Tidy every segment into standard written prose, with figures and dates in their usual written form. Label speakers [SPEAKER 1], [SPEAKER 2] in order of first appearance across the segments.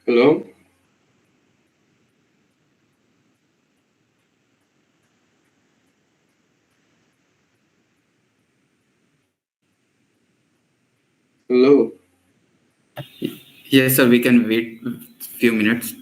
[SPEAKER 1] Hello? Hello?
[SPEAKER 2] Yes, sir. We can wait a few minutes.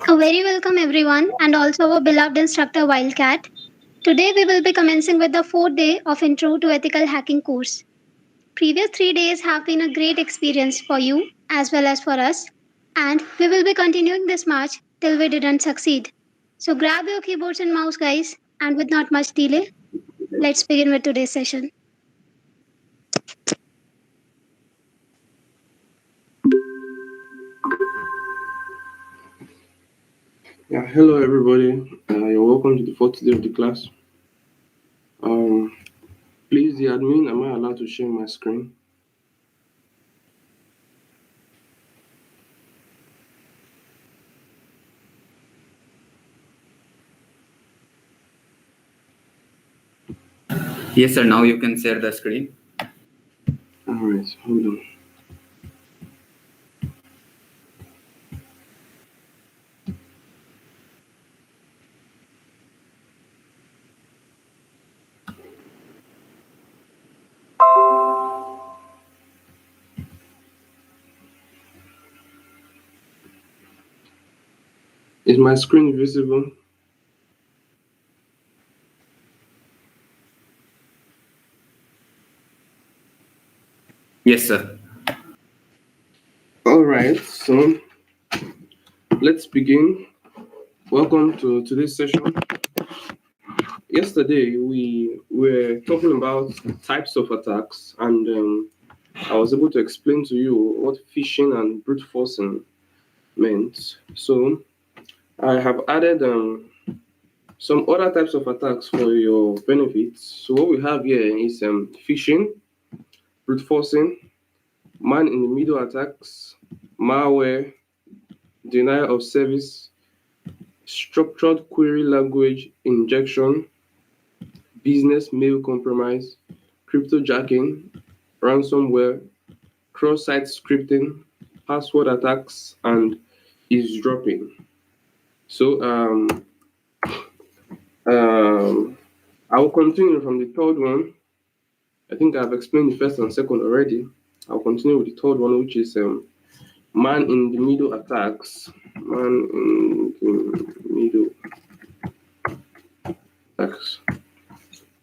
[SPEAKER 3] A very welcome everyone and also our beloved instructor Wildcat. Today we will be commencing with the fourth day of Intro to Ethical Hacking course. Previous 3 days have been a great experience for you as well as for us, and we will be continuing this march till we didn't succeed. So grab your keyboards and mouse guys, and with not much delay, let's begin with today's session.
[SPEAKER 1] Yeah, hello everybody. You're welcome to the fourth day of the class. Please, the admin, am I allowed to share my screen?
[SPEAKER 2] Yes, sir. Now you can share the screen.
[SPEAKER 1] Alright, hold on. Is my screen visible?
[SPEAKER 2] Yes, sir.
[SPEAKER 1] Alright, so let's begin. Welcome to today's session. Yesterday we were talking about types of attacks, and I was able to explain to you what phishing and brute forcing meant. So I have added some other types of attacks for your benefit. So what we have here is phishing, brute forcing, man in the middle attacks, malware, denial of service, structured query language injection, business mail compromise, cryptojacking, ransomware, cross-site scripting, password attacks, and eavesdropping. So I will continue from the third one. I think I've explained the first and second already. I'll continue with the third one, which is man in the middle attacks. Man in the middle attacks.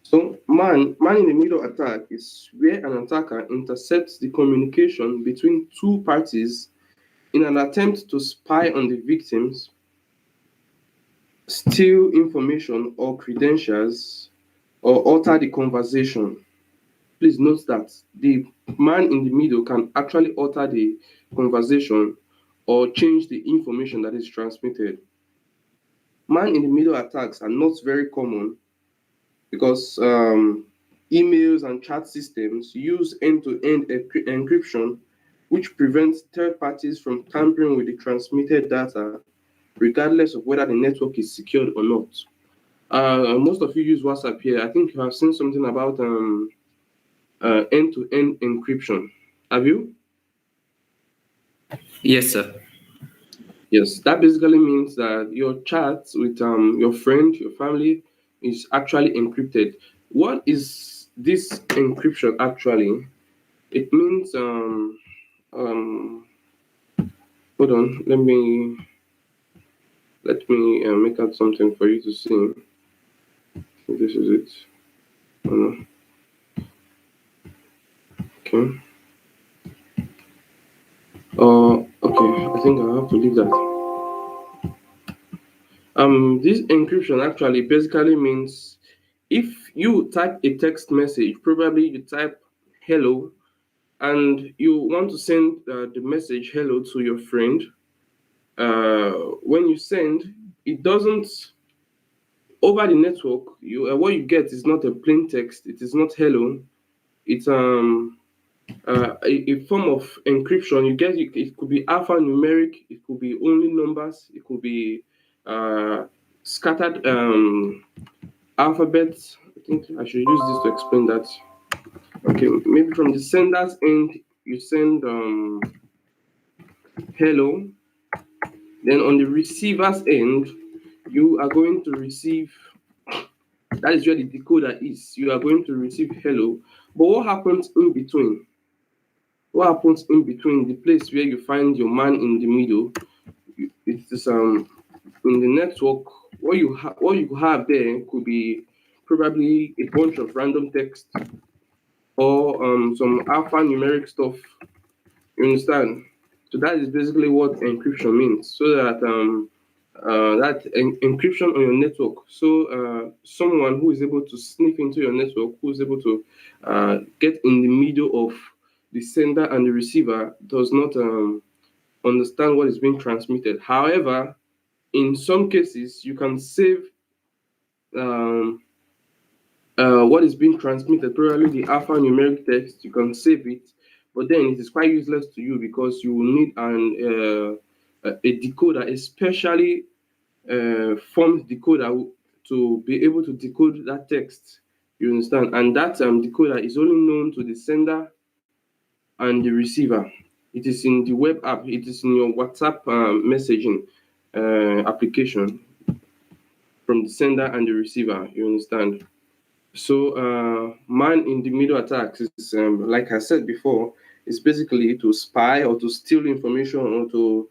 [SPEAKER 1] So man in the middle attack is where an attacker intercepts the communication between two parties in an attempt to spy on the victims, steal information or credentials, or alter the conversation. Please note that the man in the middle can actually alter the conversation or change the information that is transmitted. Man in the middle attacks are not very common because emails and chat systems use end-to-end encryption, which prevents third parties from tampering with the transmitted data, regardless of whether the network is secured or not. Most of you use WhatsApp here. I think you have seen something about end-to-end encryption. Have you?
[SPEAKER 2] Yes, sir.
[SPEAKER 1] Yes, that basically means that your chat with your friend, your family is actually encrypted. What is this encryption actually? It means hold on, let me make out something for you to see. This is it. Oh, no. Okay. Okay. I think I have to leave that. This encryption actually basically means if you type a text message, probably you type hello, and you want to send the message hello to your friend. When you send, it doesn't over the network. What you get is not a plain text. It is not hello. It's a form of encryption. You get it could be alphanumeric. It could be only numbers. It could be scattered alphabets. I think I should use this to explain that. Okay, maybe from the sender's end, you send hello. Then on the receiver's end, you are going to receive, that is where the decoder is. You are going to receive hello. But what happens in between? What happens in between the place where you find your man in the middle? It is in the network. What you have there could be probably a bunch of random text or some alphanumeric stuff. You understand? So that is basically what encryption means. So that encryption on your network. So someone who is able to sniff into your network, who is able to get in the middle of the sender and the receiver, does not understand what is being transmitted. However, in some cases, you can save what is being transmitted, probably the alphanumeric text. You can save it, but then it is quite useless to you because you will need a decoder, especially formed decoder, to be able to decode that text. You understand? And that decoder is only known to the sender and the receiver. It is in the web app. It is in your WhatsApp messaging application from the sender and the receiver. You understand? So man in the middle attacks is, like I said before, is basically to spy or to steal information or to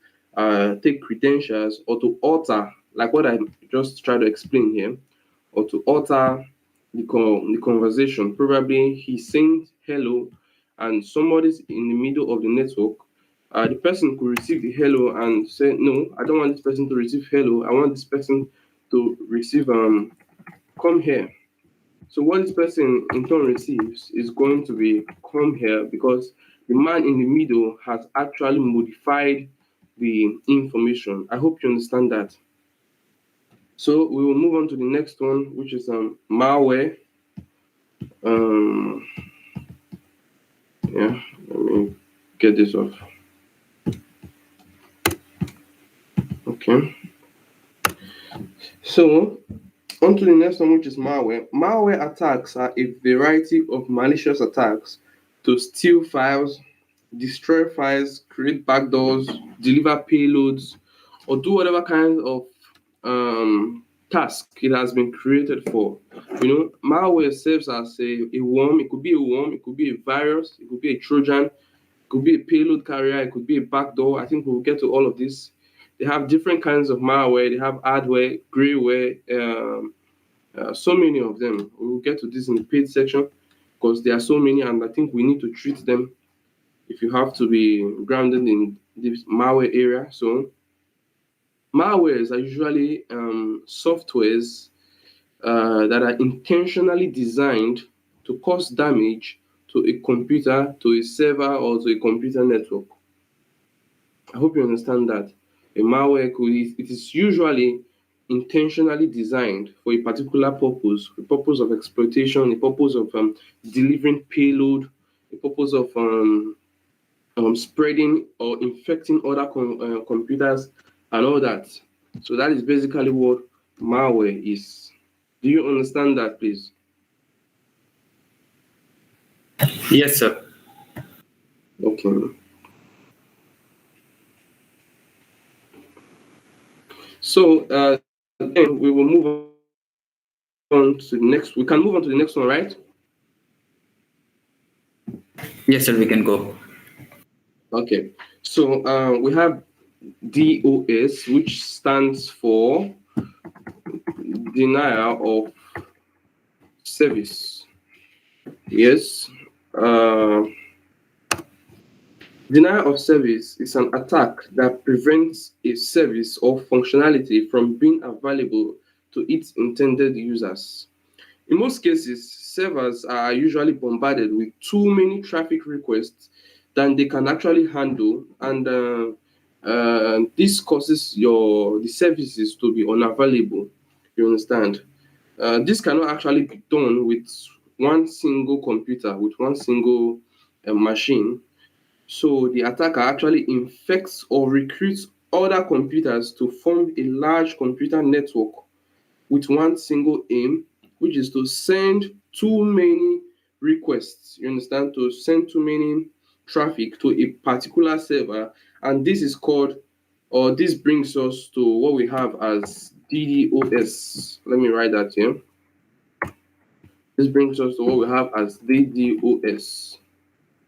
[SPEAKER 1] take credentials or to alter, like what I just tried to explain here, or to alter the conversation. Probably he's saying hello and somebody's in the middle of the network. The person could receive the hello and say, no, I don't want this person to receive hello. I want this person to receive come here. So what this person in turn receives is going to be come here because the man in the middle has actually modified the information. I hope you understand that. So we will move on to the next one, which is malware. Yeah, let me get this off. Okay. So on to the next one, which is malware. Malware attacks are a variety of malicious attacks to steal files, destroy files, create backdoors, deliver payloads, or do whatever kind of task it has been created for. You know, malware serves as a worm. It could be a worm, it could be a virus, it could be a Trojan, it could be a payload carrier, it could be a backdoor. I think we'll get to all of this. They have different kinds of malware. They have hardware, grayware, so many of them. We will get to this in the paid section because there are so many, and I think we need to treat them if you have to be grounded in this malware area. So malwares are usually softwares that are intentionally designed to cause damage to a computer, to a server, or to a computer network. I hope you understand that. A malware it is usually intentionally designed for a particular purpose, a purpose of exploitation, a purpose of delivering payload, a purpose of spreading or infecting other computers and all that. So that is basically what malware is. Do you understand that, please?
[SPEAKER 2] Yes, sir.
[SPEAKER 1] Okay. So then we will move on to the next. We can move on to the next one, right?
[SPEAKER 2] Yes, sir, we can go.
[SPEAKER 1] Okay. So we have DOS, which stands for denial of service. Yes. Denial of service is an attack that prevents a service or functionality from being available to its intended users. In most cases, servers are usually bombarded with too many traffic requests than they can actually handle, and this causes the services to be unavailable. You understand? This cannot actually be done with one single computer, with one single machine. So the attacker actually infects or recruits other computers to form a large computer network with one single aim, which is to send too many requests. You understand? To send too many traffic to a particular server. And this is called, or this brings us to what we have as DDoS. Let me write that here. This brings us to what we have as DDoS,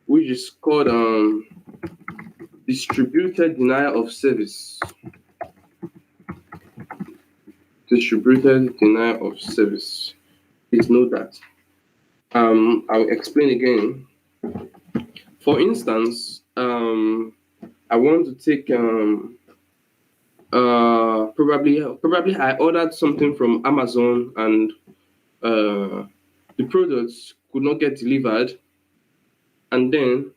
[SPEAKER 1] which is called distributed denial of service. Distributed denial of service. Please note that. I'll explain again. For instance, I want to take probably I ordered something from Amazon and the products could not get delivered, and then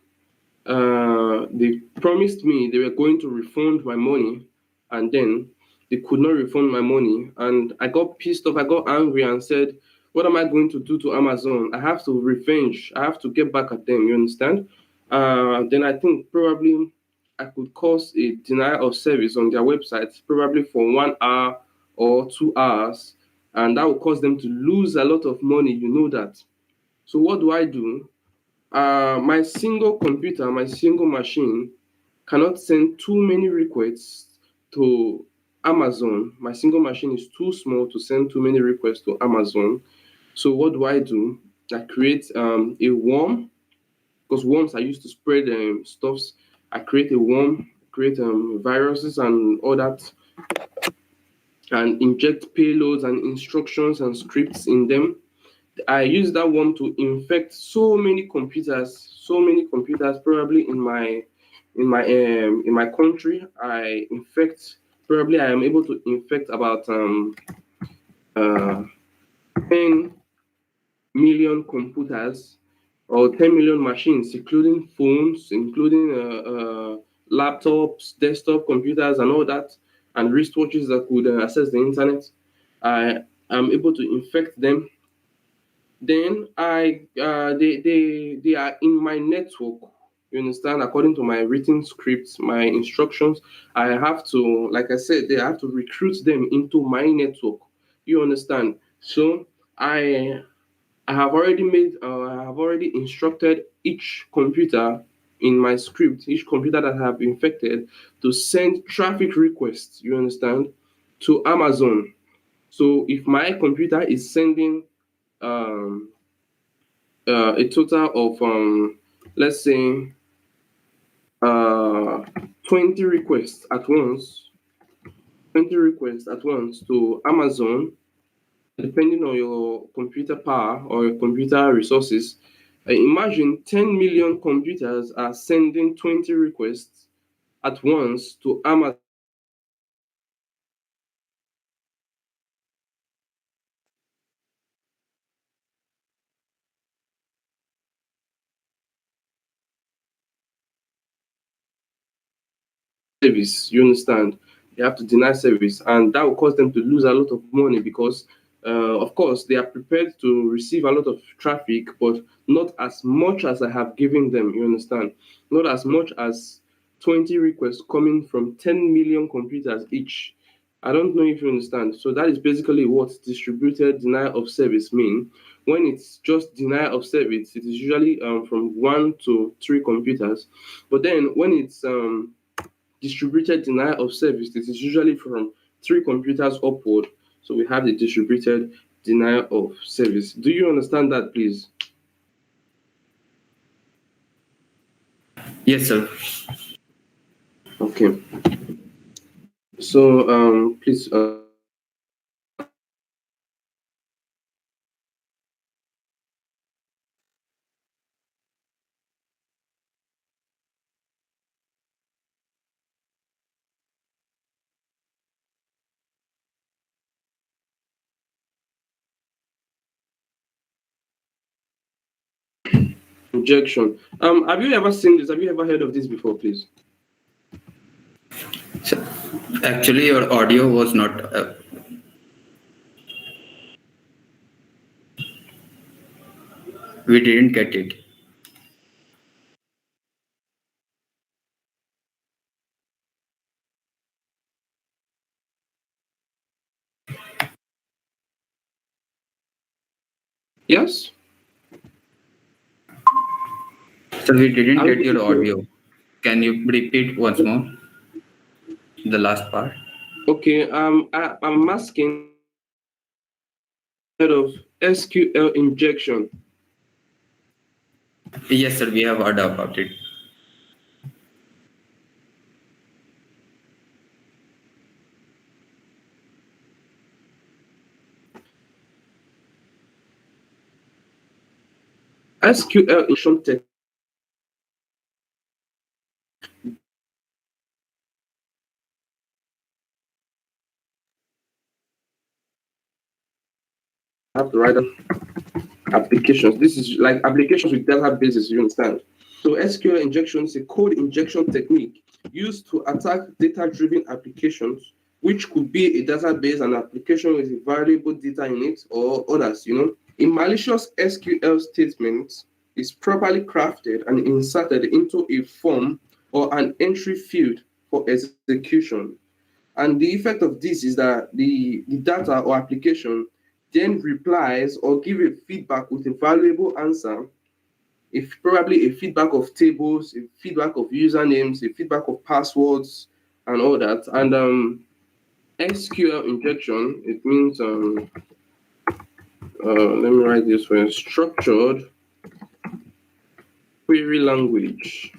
[SPEAKER 1] they promised me they were going to refund my money, and then they could not refund my money, and I got pissed off. I got angry and said, "What am I going to do to Amazon? I have to revenge. I have to get back at them." You understand? Then I think probably I could cause a denial of service on their website, probably for 1 hour or 2 hours, and that will cause them to lose a lot of money. You know that. So what do I do? My single computer, my single machine cannot send too many requests to Amazon. My single machine is too small to send too many requests to Amazon. So what do? I create a worm, because worms are used to spread stuffs. I create a worm, create viruses and all that, and inject payloads and instructions and scripts in them. I use that worm to infect so many computers, probably in my country. I am able to infect about 10 million computers or 10 million machines, including phones, including laptops, desktop computers, and all that, and wristwatches that could access the internet. I am able to infect them. Then they are in my network. You understand? According to my written scripts, my instructions, I have to, like I said, they have to recruit them into my network. You understand? So I I have already instructed each computer in my script, each computer that I have infected, to send traffic requests. You understand? To Amazon. So if my computer is sending um, a total of let's say uh, 20 requests at once, 20 requests at once to Amazon, depending on your computer power or your computer resources. Imagine 10 million computers are sending 20 requests at once to Amazon. Service. You understand? They have to deny service, and that will cause them to lose a lot of money because, of course, they are prepared to receive a lot of traffic, but not as much as I have given them. You understand? Not as much as 20 requests coming from 10 million computers each. I don't know if you understand. So that is basically what distributed denial of service mean. When it's just denial of service, it is usually from 1 to 3 computers. But then when it's distributed denial of service, this is usually from 3 computers upward. So we have the distributed denial of service. Do you understand that, please?
[SPEAKER 2] Yes, sir.
[SPEAKER 1] Okay. So please. injection. Have you ever seen this? Have you ever heard of this before, please?
[SPEAKER 2] So, actually, your audio was not. We didn't get it.
[SPEAKER 1] Yes.
[SPEAKER 2] So we didn't
[SPEAKER 1] Are
[SPEAKER 2] get
[SPEAKER 1] you
[SPEAKER 2] your
[SPEAKER 1] able to-
[SPEAKER 2] audio. Can you repeat once more the last part?
[SPEAKER 1] Okay. I'm asking heard of SQL injection.
[SPEAKER 2] Yes, sir. We have heard about it.
[SPEAKER 1] SQL injection tech have to write down applications. This is like applications with databases, you understand? So SQL injection is a code injection technique used to attack data-driven applications, which could be a database, an application with valuable data in it, or others, you know. A malicious SQL statement is properly crafted and inserted into a form or an entry field for execution. And the effect of this is that the data or application then replies or give a feedback with a valuable answer, if probably a feedback of tables, a feedback of usernames, a feedback of passwords, and all that. And SQL injection, it means let me write this for you, structured query language.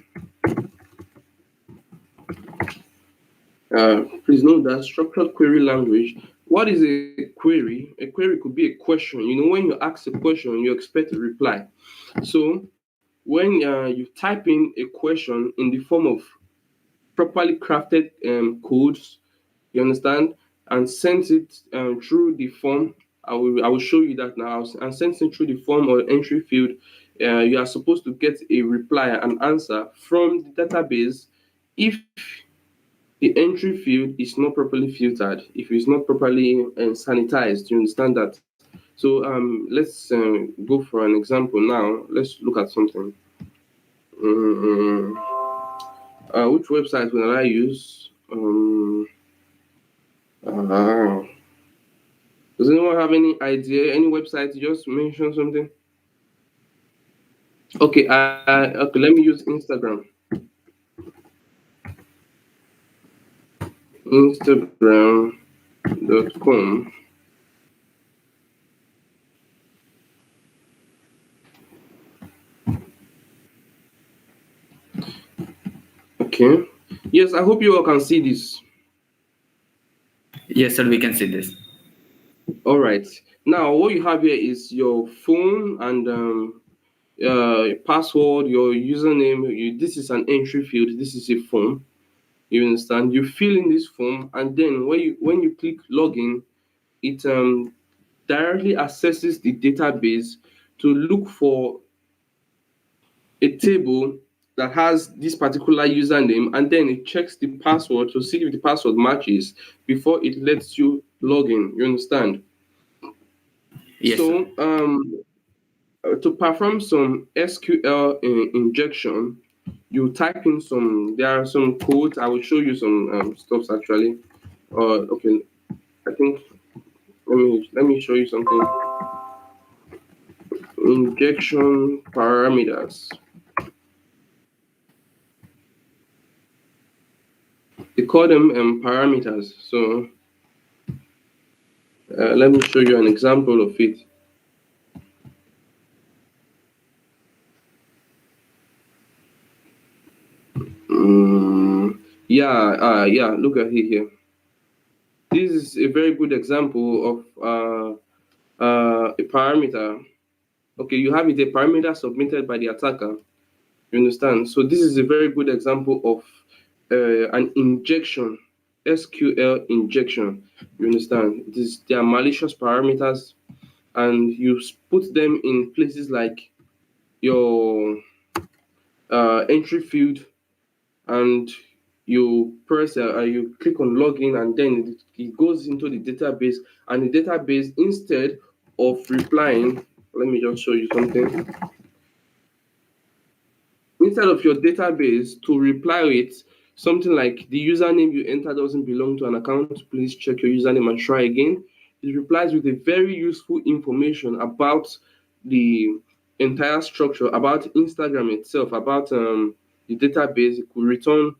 [SPEAKER 1] Please note that structured query language. What is a query? A query could be a question. You know, when you ask a question, you expect a reply. So when you type in a question in the form of properly crafted codes, you understand, and send it through the form. I will show you that now. And send it through the form or entry field. You are supposed to get a reply, an answer from the database if the entry field is not properly filtered, if it's not properly sanitized. You understand that? So let's go for an example now. Let's look at something. Mm, which website will I use? Uh, does anyone have any idea? Any website? Just mention something. Okay, okay. Let me use Instagram. Instagram.com. Okay. Yes, I hope you all can see this.
[SPEAKER 2] Yes, sir. We can see this.
[SPEAKER 1] All right. Now, what you have here is your phone and password, your username. This is an entry field. This is a form. You understand? You fill in this form, and then when you click login, it directly accesses the database to look for a table that has this particular username, and then it checks the password to see if the password matches before it lets you log in. You understand?
[SPEAKER 2] Yes, sir.
[SPEAKER 1] So to perform some SQL injection, you type in some. There are some codes. I will show you some stuffs actually. Okay, I think let me show you something. Injection parameters. They call them parameters. So let me show you an example of it. Yeah. Look at it here. This is a very good example of a parameter. Okay, you have it a parameter submitted by the attacker. You understand? So this is a very good example of an injection, SQL injection. You understand? They are malicious parameters, and you put them in places like your entry field, and you press you click on login, and then it goes into the database, and the database, instead of replying, let me just show you something. Instead of your database to reply with something like the username you enter doesn't belong to an account, please check your username and try again, it replies with a very useful information about the entire structure, about Instagram itself, about the database. It could return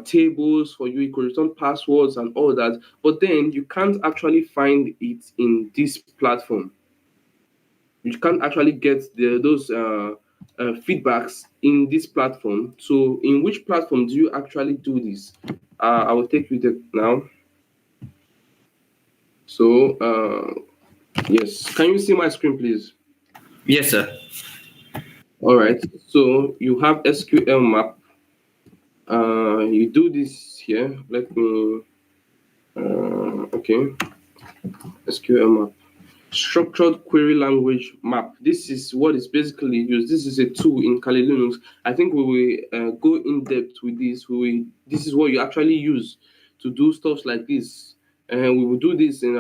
[SPEAKER 1] tables for you, it could return passwords and all that, but then you can't actually find it in this platform. You can't actually get those feedbacks in this platform. So in which platform do you actually do this? I will take you there now. So yes, can you see my screen, please?
[SPEAKER 2] Yes, sir.
[SPEAKER 1] All right. So you have SQL Map. You do this here. Let me. Okay. SQL Map. Structured query language map. This is what is basically used. This is a tool in Kali Linux. I think we will go in depth with this. This is what you actually use to do stuff like this, and we will do this in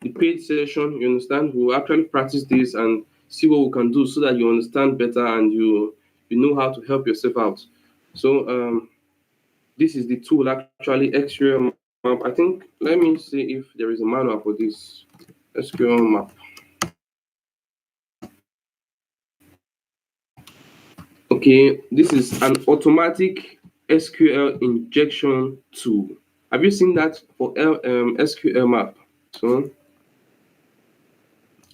[SPEAKER 1] the paid session. You understand? We will actually practice this and see what we can do so that you understand better and you know how to help yourself out. So this is the tool actually, SQL Map. I think, let me see if there is a manual for this SQL Map. Okay, this is an automatic SQL injection tool. Have you seen that for SQL Map? So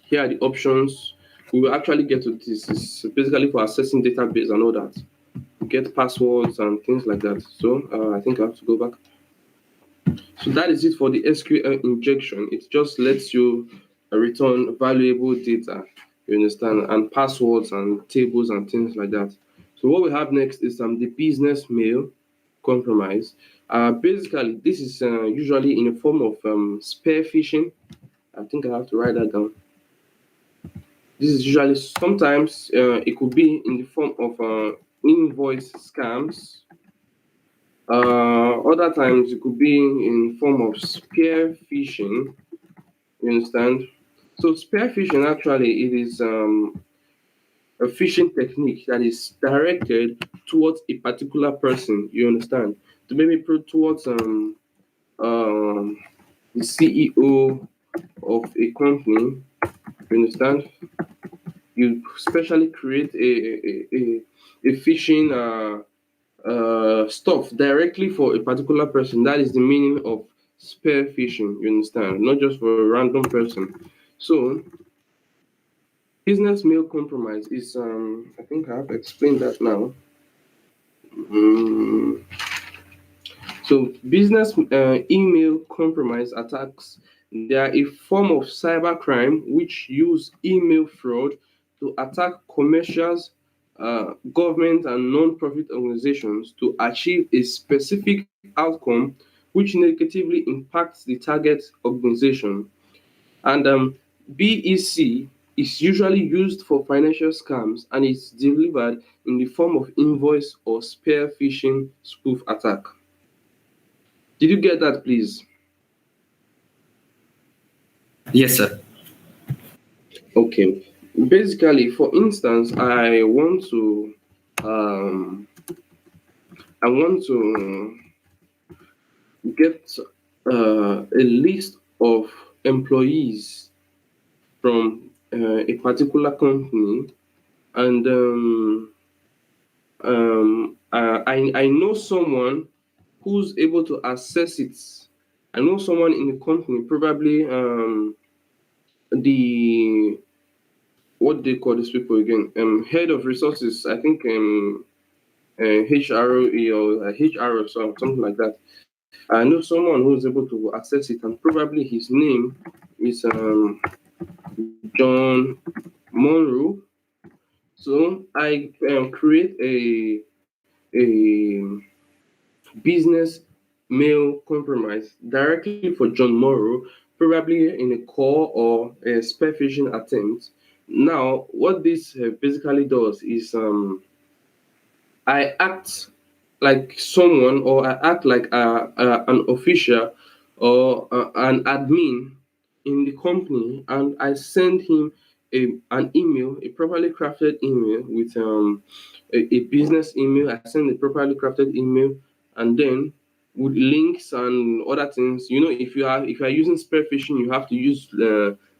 [SPEAKER 1] here are the options. We will actually get to this. It's basically for accessing database and all that. Get passwords and things like that. So I think I have to go back. So that is it for the SQL injection. It just lets you return valuable data, you understand, and passwords and tables and things like that. So what we have next is the business mail compromise. Basically, this is usually in a form of spear phishing. I think I have to write that down. This is usually, sometimes it could be in the form of invoice scams. Other times it could be in form of spear phishing. You understand? So spear phishing, actually, it is a phishing technique that is directed towards a particular person. You understand? To maybe put towards the CEO of a company. You understand? You specially create a phishing stuff directly for a particular person. That is the meaning of spear phishing. You understand? Not just for a random person. So business mail compromise is I think I have explained that now. Mm, so business email compromise attacks, they are a form of cybercrime which use email fraud to attack commercials, government and non-profit organizations to achieve a specific outcome which negatively impacts the target organization. And BEC is usually used for financial scams and is delivered in the form of invoice or spear phishing spoof attack. Did you get that, please?
[SPEAKER 2] Yes, sir.
[SPEAKER 1] Okay. Basically, for instance, um, I want to get a list of employees from a particular company, and I know someone who's able to access it. I know someone in the company, probably the what they call these people again, head of resources. I think HRE or HR or something like that. I know someone who's able to access it, and probably his name is John Monroe. So I create a business mail compromise directly for John Morrow, probably in a call or a spear phishing attempt. Now, what this basically does is I act like someone, or I act like an official or an admin in the company, and I send him an email, a properly crafted email with a business email. I send a properly crafted email, and then with links and other things. If you are using spear phishing, you have to use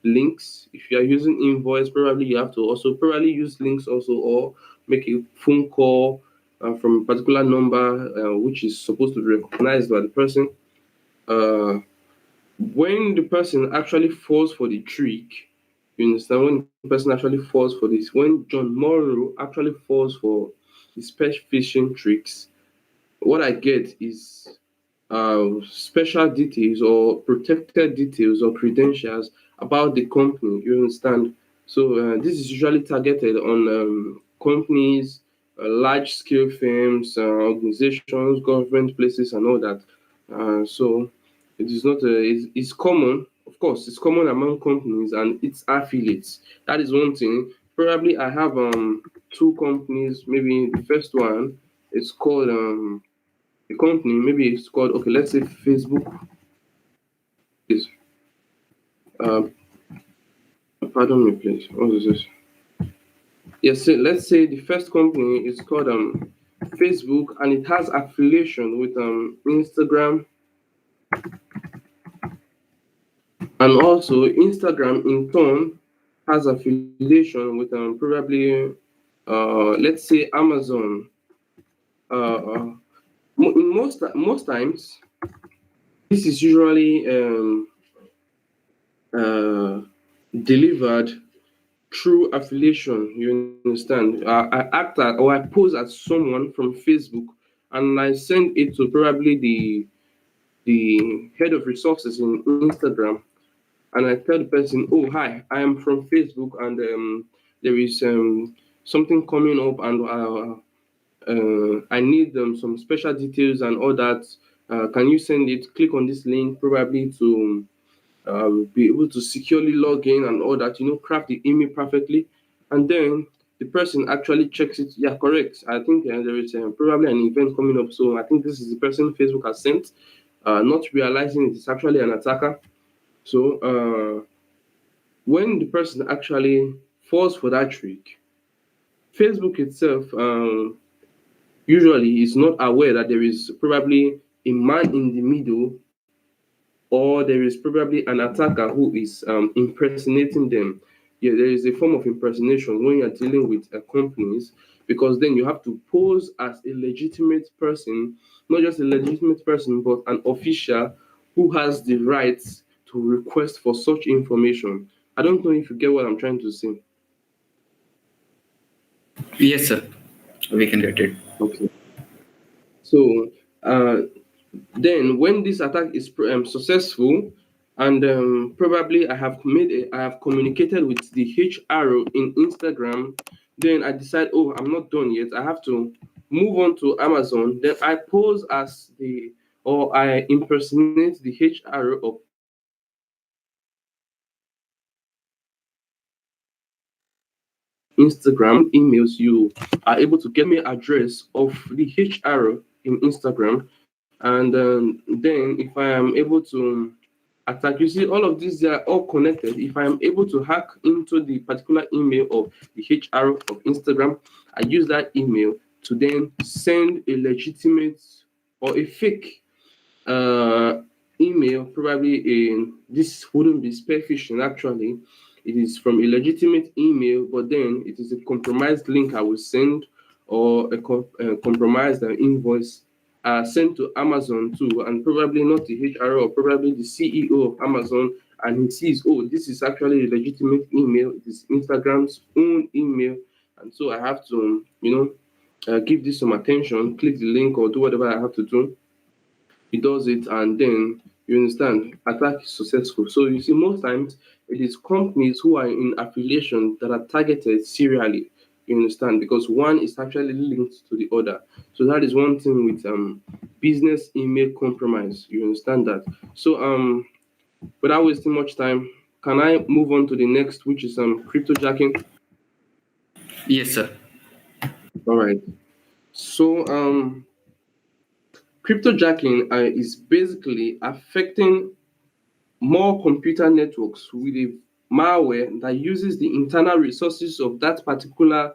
[SPEAKER 1] links. If you are using invoice, probably you have to also probably use links also, or make a phone call from a particular number which is supposed to be recognized by the person. Uh, when the person actually falls for the trick, you understand, when the person actually falls for this, when John Morrow actually falls for the special phishing tricks, what I get is special details or protected details or credentials about the company. You understand? So this is usually targeted on companies, large scale firms, organizations, government places, and all that. So it is not. It's common, of course. It's common among companies and its affiliates. That is one thing. Probably I have two companies. Maybe the first one is called the company, maybe it's called, okay, let's say Facebook is uh pardon me please, what is this? Yes, so let's say the first company is called Facebook, and it has affiliation with Instagram, and also Instagram in turn has affiliation with probably let's say Amazon. In most times this is usually uh, delivered through affiliation. You understand? I act at, or I pose as someone from Facebook, and I send it to probably the head of resources in Instagram, and I tell the person, "Oh, hi, I am from Facebook, and there is something coming up, and I need some special details and all that. Can you send it? Click on this link, probably to." Be able to securely log in and all that, craft the email perfectly. And then the person actually checks it. Yeah, correct. I think there is probably an event coming up. So I think this is the person Facebook has sent, not realizing it is actually an attacker. So when the person actually falls for that trick, Facebook itself usually is not aware that there is probably a man in the middle, or there is probably an attacker who is impersonating them. Yeah, there is a form of impersonation when you're dealing with companies, because then you have to pose as a legitimate person, not just a legitimate person, but an official who has the rights to request for such information. I don't know if you get what I'm trying to say.
[SPEAKER 2] Yes, sir. We can get it.
[SPEAKER 1] Okay. So, then when this attack is successful, and probably I have communicated with the HR in Instagram, then I decide, oh, I'm not done yet, I have to move on to Amazon. Then I pose as the, or I impersonate the HR of Instagram. Emails, you are able to get me address of the HR in Instagram. And then if I am able to attack, you see, all of these, they are all connected. If I am able to hack into the particular email of the HR of Instagram, I use that email to then send a legitimate or a fake uh, email. Probably this wouldn't be spear phishing. Actually, it is from a legitimate email, but then it is a compromised link I will send, or a compromised invoice sent to Amazon too, and probably not the HR, or probably the CEO of Amazon, and he sees, oh, this is actually a legitimate email. It is Instagram's own email, and so I have to, give this some attention, click the link, or do whatever I have to do. He does it, and then, you understand, attack is successful. So you see, most times it is companies who are in affiliation that are targeted serially. You understand, because one is actually linked to the other. So that is one thing with business email compromise. You understand that. So without wasting much time, can I move on to the next, which is cryptojacking?
[SPEAKER 2] Yes, sir.
[SPEAKER 1] All right. So cryptojacking is basically affecting more computer networks with a malware that uses the internal resources of that particular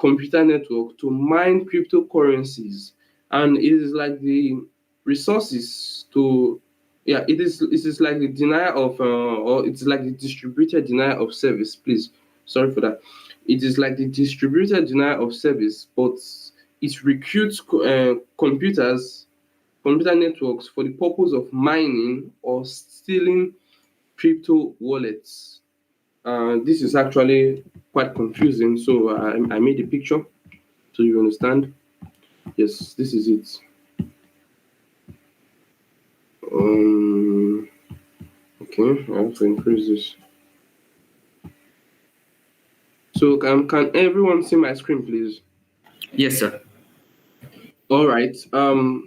[SPEAKER 1] computer network to mine cryptocurrencies, and it is like the resources to it is like the denial of or it's like the distributed denial of service. Please, sorry for that. It is like the distributed denial of service, but it recruits computer networks for the purpose of mining or stealing crypto wallets. This is actually quite confusing, so I made a picture so you understand. Yes, this is it. Um, okay, I have to increase this. So can everyone see my screen, please?
[SPEAKER 2] Yes, sir.
[SPEAKER 1] All right.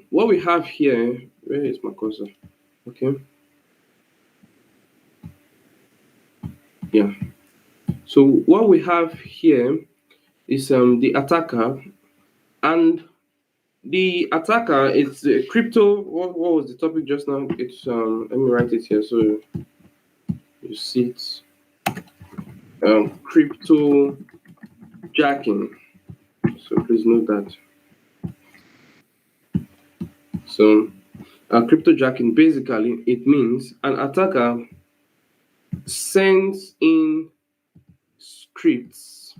[SPEAKER 1] What we have here, where is my cursor? Okay. Yeah. So what we have here is the attacker, and the attacker is crypto. What was the topic just now? It's let me write it here so you see it. Crypto jacking. So please note that. So cryptojacking basically it means an attacker sends in scripts,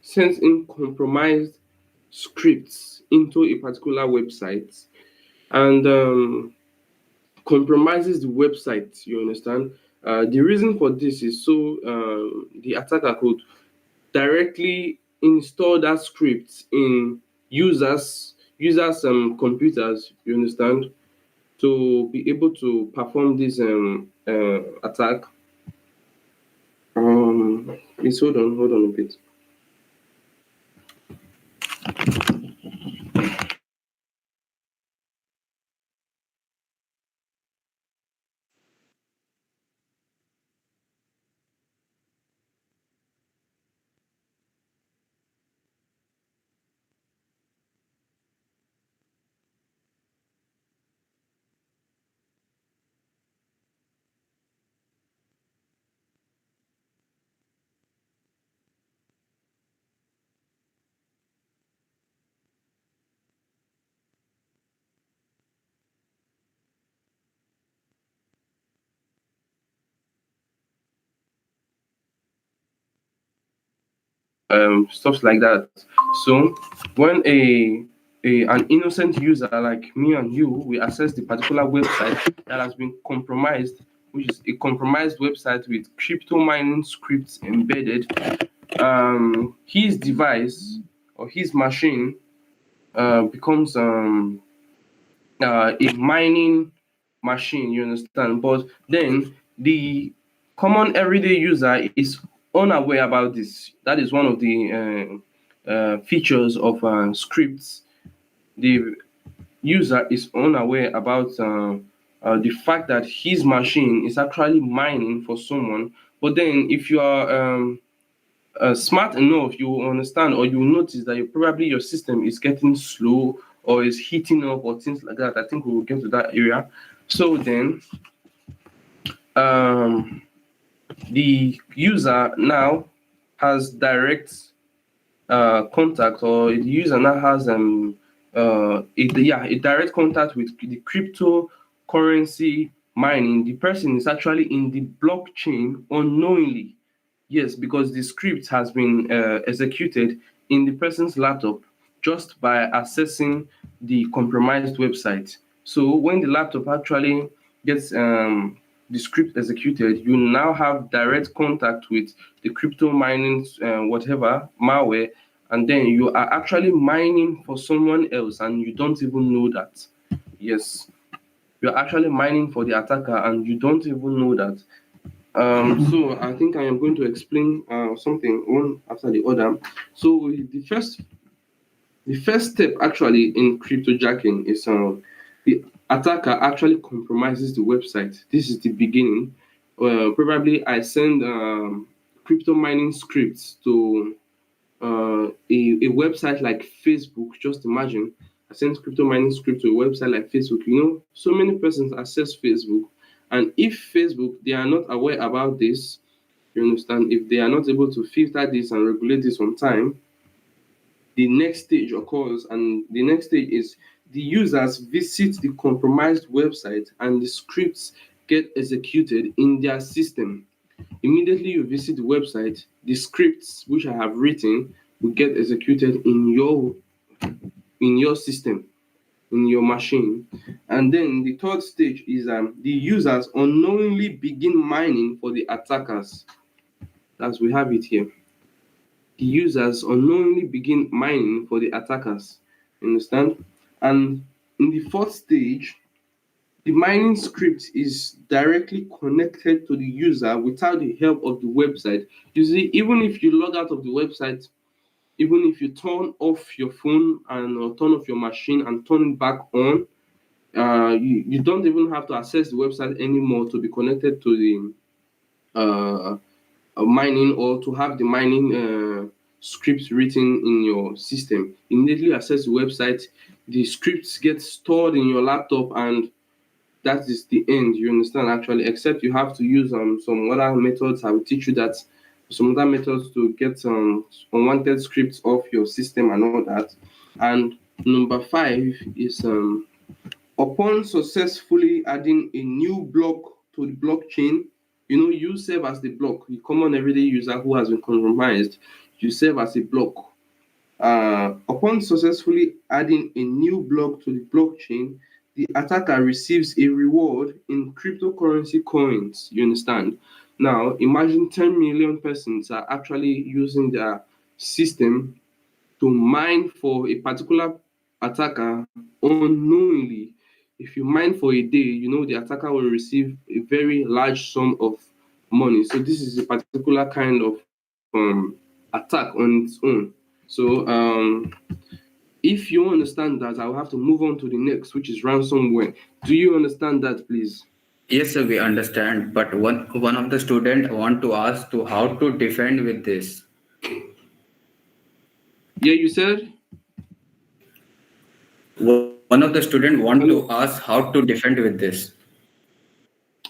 [SPEAKER 1] sends in compromised scripts into a particular website and compromises the website. You understand? The reason for this is so the attacker could directly install that script in users computers. You understand? To be able to perform this attack. Please hold on a bit. Stuff like that. So when an innocent user like me and you, we access the particular website that has been compromised, which is a compromised website with crypto mining scripts embedded, his device or his machine becomes a mining machine, you understand? But then the common everyday user is unaware about this. That is one of the features of scripts. The user is unaware about the fact that his machine is actually mining for someone. But then if you are smart enough, you will understand or you will notice that probably your system is getting slow or is heating up or things like that. I think we will get to that area. So then um, the user now has direct contact, or the user now has a direct contact with the cryptocurrency mining. The person is actually in the blockchain unknowingly. Yes, because the script has been executed in the person's laptop just by accessing the compromised website. So when the laptop actually gets the script executed, you now have direct contact with the crypto mining, whatever malware, and then you are actually mining for someone else and you don't even know that. Yes, you're actually mining for the attacker and you don't even know that. So I think I am going to explain something one after the other. So the first step actually in cryptojacking is the attacker actually compromises the website. This is the beginning. probably I send crypto mining scripts to a website like Facebook. Just imagine I send crypto mining script to a website like Facebook. So many persons access Facebook, and if Facebook they are not aware about this, you understand, if they are not able to filter this and regulate this on time, the next stage occurs, and the next stage is the users visit the compromised website and the scripts get executed in their system. Immediately you visit the website, the scripts which I have written will get executed in your system, in your machine. And then the third stage is the users unknowingly begin mining for the attackers. As we have it here. The users unknowingly begin mining for the attackers. Understand? And in the fourth stage, the mining script is directly connected to the user without the help of the website. You see, even if you log out of the website, even if you turn off your phone and or turn off your machine and turn it back on, you don't even have to access the website anymore to be connected to the mining or to have the mining scripts written in your system. Immediately access the website, the scripts get stored in your laptop, and that is the end. You understand? Actually, except you have to use some other methods. I will teach you that some other methods to get unwanted scripts off your system and all that. And number 5 is upon successfully adding a new block to the blockchain, you serve as the block. The common everyday user who has been compromised, you serve as a block. Upon successfully adding a new block to the blockchain, the attacker receives a reward in cryptocurrency coins. You understand? Now, imagine 10 million persons are actually using their system to mine for a particular attacker unknowingly. If you mine for a day, the attacker will receive a very large sum of money. So this is a particular kind of attack on its own. So if you understand that, I'll have to move on to the next, which is ransomware. Do you understand that, please?
[SPEAKER 2] Yes, sir, we understand. But one of the student want to ask to how to defend with this.
[SPEAKER 1] Yeah, you said?
[SPEAKER 2] One of the student want
[SPEAKER 1] Hello?
[SPEAKER 2] to ask how to defend with this.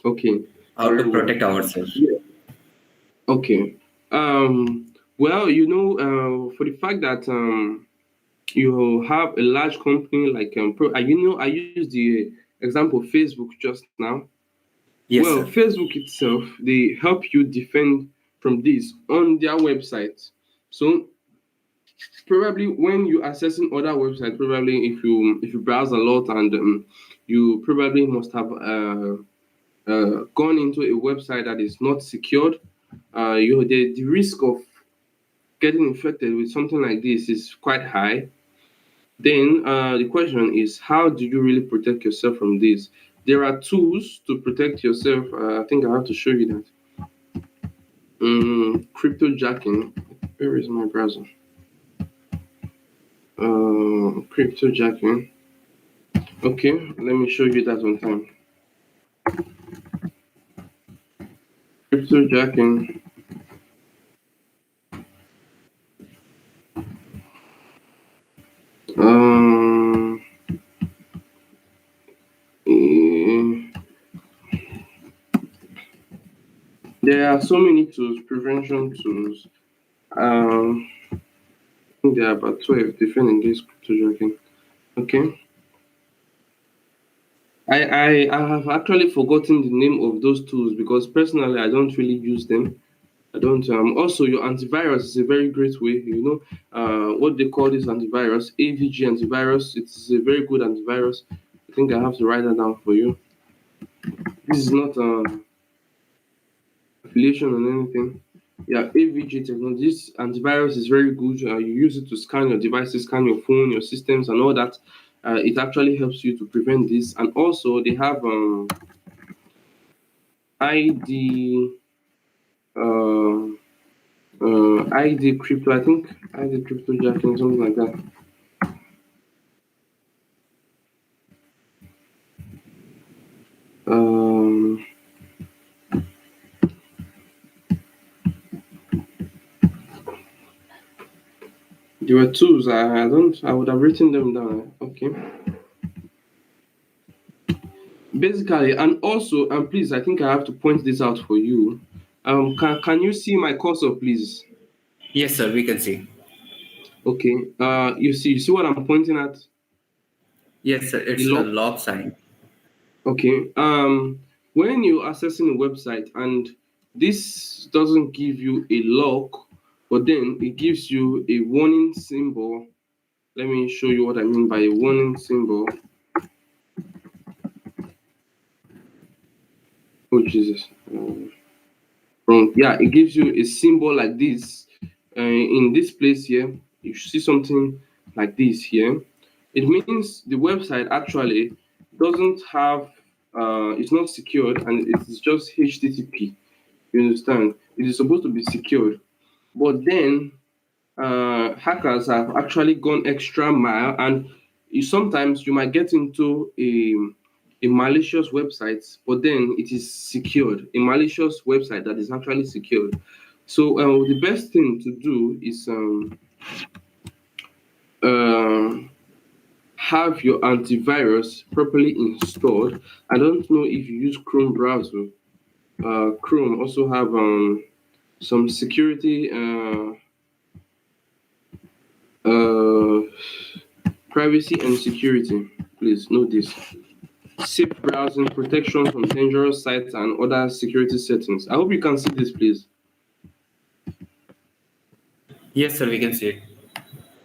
[SPEAKER 1] Okay,
[SPEAKER 2] How to
[SPEAKER 1] very well.
[SPEAKER 2] protect ourselves.
[SPEAKER 1] Yeah. Okay. Well, for the fact that you have a large company like I used the example of Facebook just now.
[SPEAKER 2] Yes,
[SPEAKER 1] Well,
[SPEAKER 2] sir.
[SPEAKER 1] Facebook itself, they help you defend from this on their website. So probably when you're accessing other websites, probably if you browse a lot and you probably must have gone into a website that is not secured. The risk of getting infected with something like this is quite high. Then the question is, how do you really protect yourself from this? There are tools to protect yourself. I think I have to show you that. Cryptojacking. Where is my browser? Cryptojacking. Okay, let me show you that one time. Cryptojacking. Um, eh, there are so many tools, prevention tools. I think there are about 12 different in this cryptojacking. Okay. I have actually forgotten the name of those tools because personally I don't really use them. I don't. Also, your antivirus is a very great way. What they call this antivirus, AVG antivirus. It's a very good antivirus. I think I have to write that down for you. This is not affiliation or anything. Yeah, AVG technology. This antivirus is very good. You use it to scan your devices, scan your phone, your systems, and all that. It actually helps you to prevent this. And also, they have ID. ID crypto, I think ID crypto jacking, something like that. Um, There were tools. I would have written them down. Okay. Basically, and also, and please, I think I have to point this out for you. Can you see my cursor, please?
[SPEAKER 2] Yes, sir, we can see.
[SPEAKER 1] Okay. You see what I'm pointing at?
[SPEAKER 2] Yes, sir,
[SPEAKER 1] The
[SPEAKER 2] it's a
[SPEAKER 1] lock.
[SPEAKER 2] lock sign.
[SPEAKER 1] Okay. When you're accessing a website and this doesn't give you a lock, but then it gives you a warning symbol. Let me show you what I mean by a warning symbol. Oh Jesus. Yeah, it gives you a symbol like this. In this place here, you see something like this here. It means the website actually doesn't have, it's not secured and it is just HTTP. You understand? It is supposed to be secured. But then hackers have actually gone extra mile, and sometimes you might get into a malicious website, but then it is secured. A malicious website that is actually secured. So the best thing to do is uh, have your antivirus properly installed. I don't know if you use Chrome browser. Chrome also have some security uh, privacy and security. Please note this. Safe browsing, protection from dangerous sites, and other security settings. I hope you can see this, please.
[SPEAKER 2] Yes, sir, we can see it.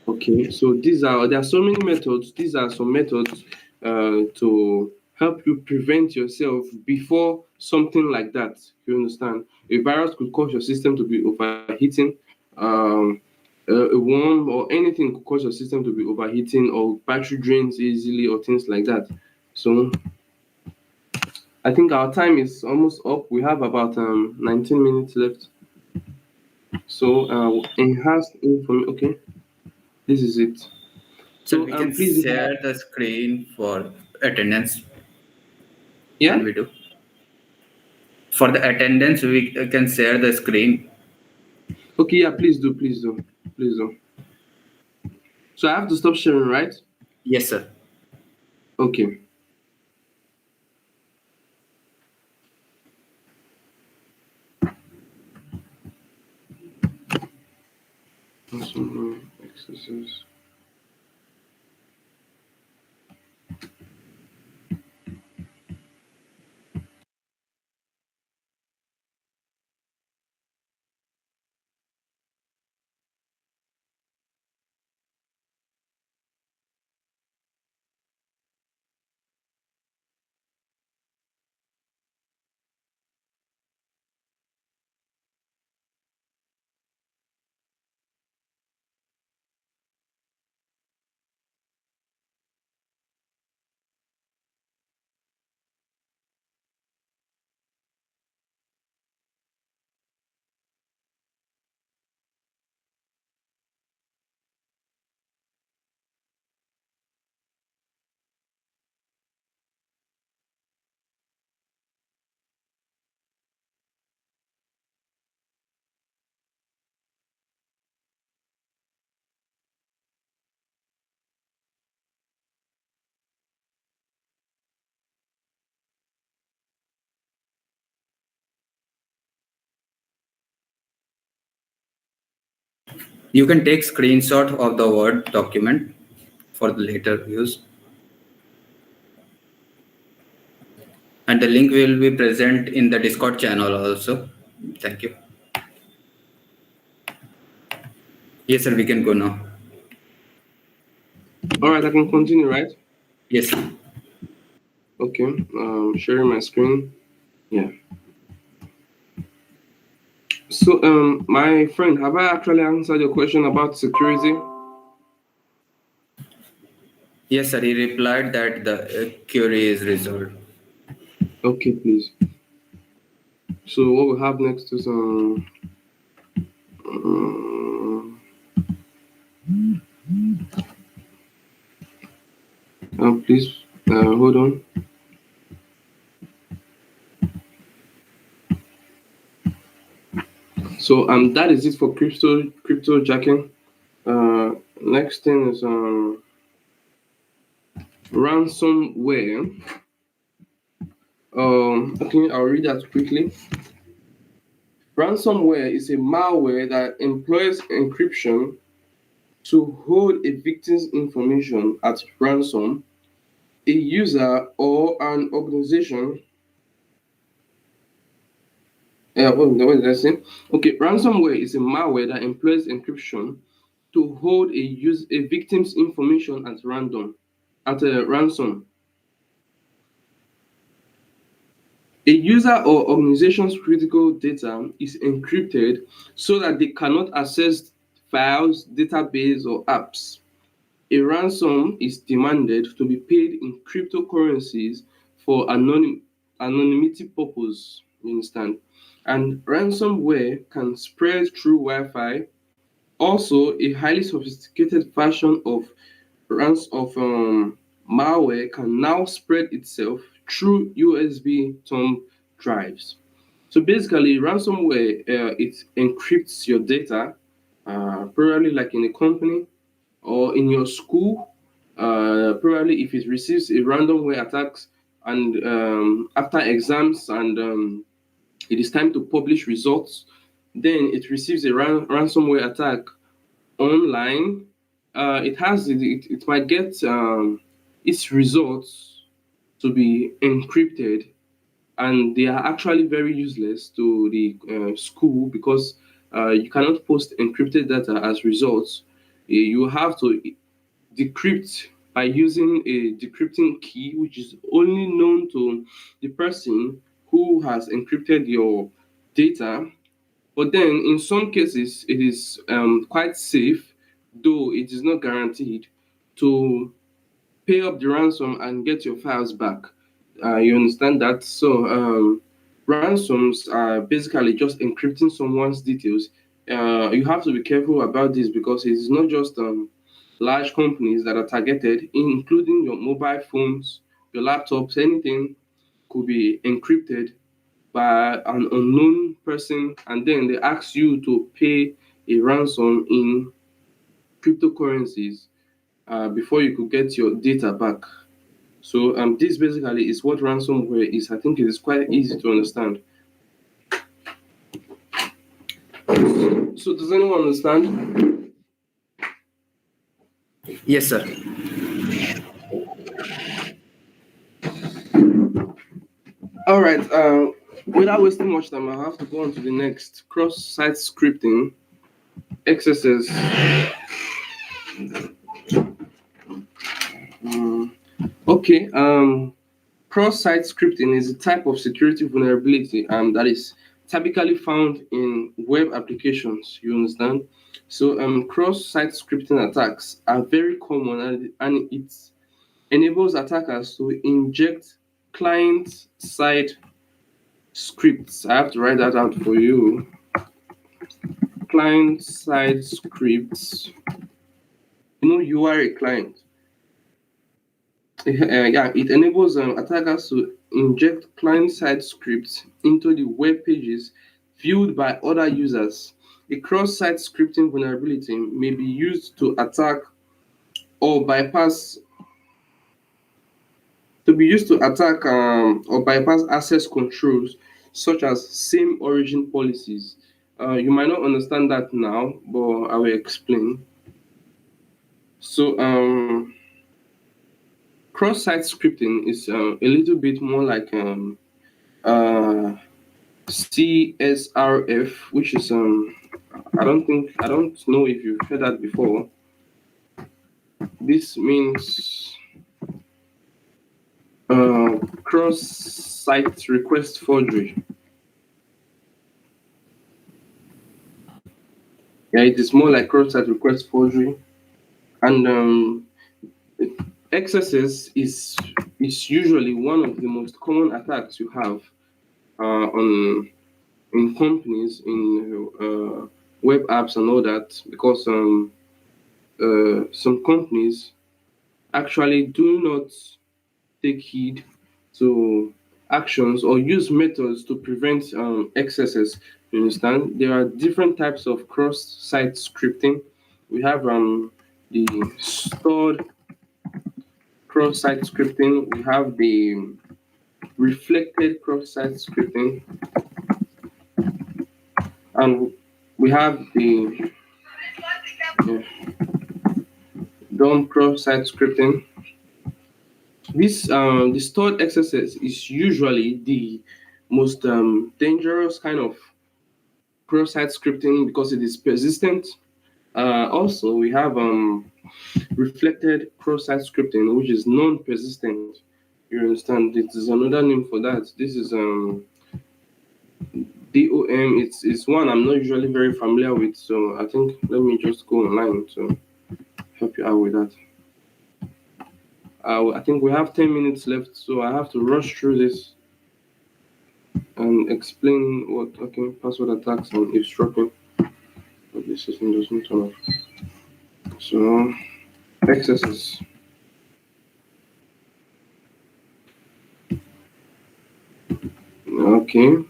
[SPEAKER 1] Okay, so there are so many methods. These are some methods to help you prevent yourself before something like that. You understand? A virus could cause your system to be overheating. A worm or anything could cause your system to be overheating, or battery drains easily, or things like that. So I think our time is almost up. We have about 19 minutes left. So enhanced information. Okay, this is it.
[SPEAKER 2] Sir,
[SPEAKER 1] So
[SPEAKER 2] we can
[SPEAKER 1] please,
[SPEAKER 2] share the screen for attendance.
[SPEAKER 1] yeah.
[SPEAKER 2] Can we do? For the attendance, we can share the screen.
[SPEAKER 1] Okay, yeah. Please do. So I have to stop sharing, right?
[SPEAKER 2] Yes, sir.
[SPEAKER 1] Okay. Exercise.
[SPEAKER 2] You can take screenshot of the Word document for the later use. And the link will be present in the Discord channel also. Thank you. Yes, sir, we can go now.
[SPEAKER 1] All right, I can continue, right?
[SPEAKER 2] Yes, sir.
[SPEAKER 1] Okay. Sharing my screen. Yeah. So, my friend, have I actually answered your question about security?
[SPEAKER 2] Yes, sir. He replied that the query is resolved.
[SPEAKER 1] Okay, please. So, what we have next is please hold on. So that is it for cryptojacking. Next thing is ransomware. Okay, I'll read that quickly. Ransomware is a malware that employs encryption to hold a victim's information at ransom. A user or an organization. What did I say? Okay, ransomware is a malware that employs encryption to hold a victim's information at a ransom. A user or organization's critical data is encrypted so that they cannot access files, database, or apps. A ransom is demanded to be paid in cryptocurrencies for anonymity purpose. You understand? And ransomware can spread through Wi-Fi. Also, a highly sophisticated version of malware can now spread itself through USB thumb drives. So basically, ransomware it encrypts your data, probably like in a company or in your school. Probably if it receives a ransomware attacks and after exams and it is time to publish results, then it receives a ransomware attack online. It might get its results to be encrypted, and they are actually very useless to the school because you cannot post encrypted data as results. You have to decrypt by using a decrypting key, which is only known to the person who has encrypted your data. But then, in some cases, it is quite safe, though it is not guaranteed, to pay up the ransom and get your files back. You understand that? So, ransoms are basically just encrypting someone's details. You have to be careful about this because it is not just large companies that are targeted, including your mobile phones, your laptops, anything could be encrypted by an unknown person, and then they ask you to pay a ransom in cryptocurrencies before you could get your data back. So this basically is what ransomware is. I think it is quite easy to understand. So does anyone understand?
[SPEAKER 2] Yes, sir.
[SPEAKER 1] All right. Without wasting much time, I have to go on to the next cross-site scripting XSS. Okay. Cross-site scripting is a type of security vulnerability that is typically found in web applications. You understand? So cross-site scripting attacks are very common, and it enables attackers to inject client-side scripts. I have to write that out for you. Client-side scripts. You are a client. Yeah, it enables attackers to inject client-side scripts into the web pages viewed by other users. A cross-site scripting vulnerability may be used to attack or bypass or bypass access controls such as same origin policies. You might not understand that now, but I will explain. So cross-site scripting is a little bit more like CSRF, which is I don't know if you've heard that before. This means cross-site request forgery. Yeah, it is more like cross-site request forgery, and XSS is usually one of the most common attacks you have on in companies, in web apps and all that, because some companies actually do not take heed to actions or use methods to prevent excesses. You understand? There are different types of cross-site scripting. We have the stored cross-site scripting, we have the reflected cross-site scripting, and we have the done cross-site scripting. This the stored XSS is usually the most dangerous kind of cross-site scripting because it is persistent. Also, we have reflected cross-site scripting, which is non-persistent. You understand? It is another name for that. This is DOM. It's one I'm not usually very familiar with, so I think let me just go online to help you out with that. I think we have 10 minutes left, so I have to rush through this and explain what password attacks and eavesdropping. But this system doesn't turn off. So excesses. Okay.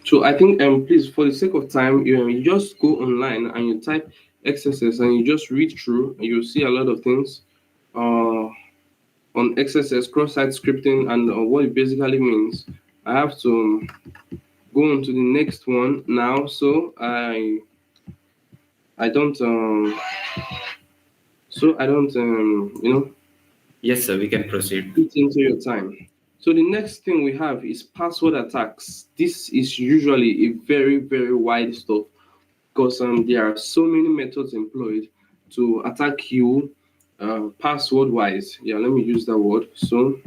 [SPEAKER 1] So I think please, for the sake of time, you just go online and you type XSS and you just read through and you'll see a lot of things on XSS cross-site scripting and what it basically means. I have to go on to the next one now, so I don't
[SPEAKER 2] Yes, sir, we can proceed.
[SPEAKER 1] fit into your time. So the next thing we have is password attacks. This is usually a very, very wide stuff because there are so many methods employed to attack you password wise. Yeah, let me use that word. So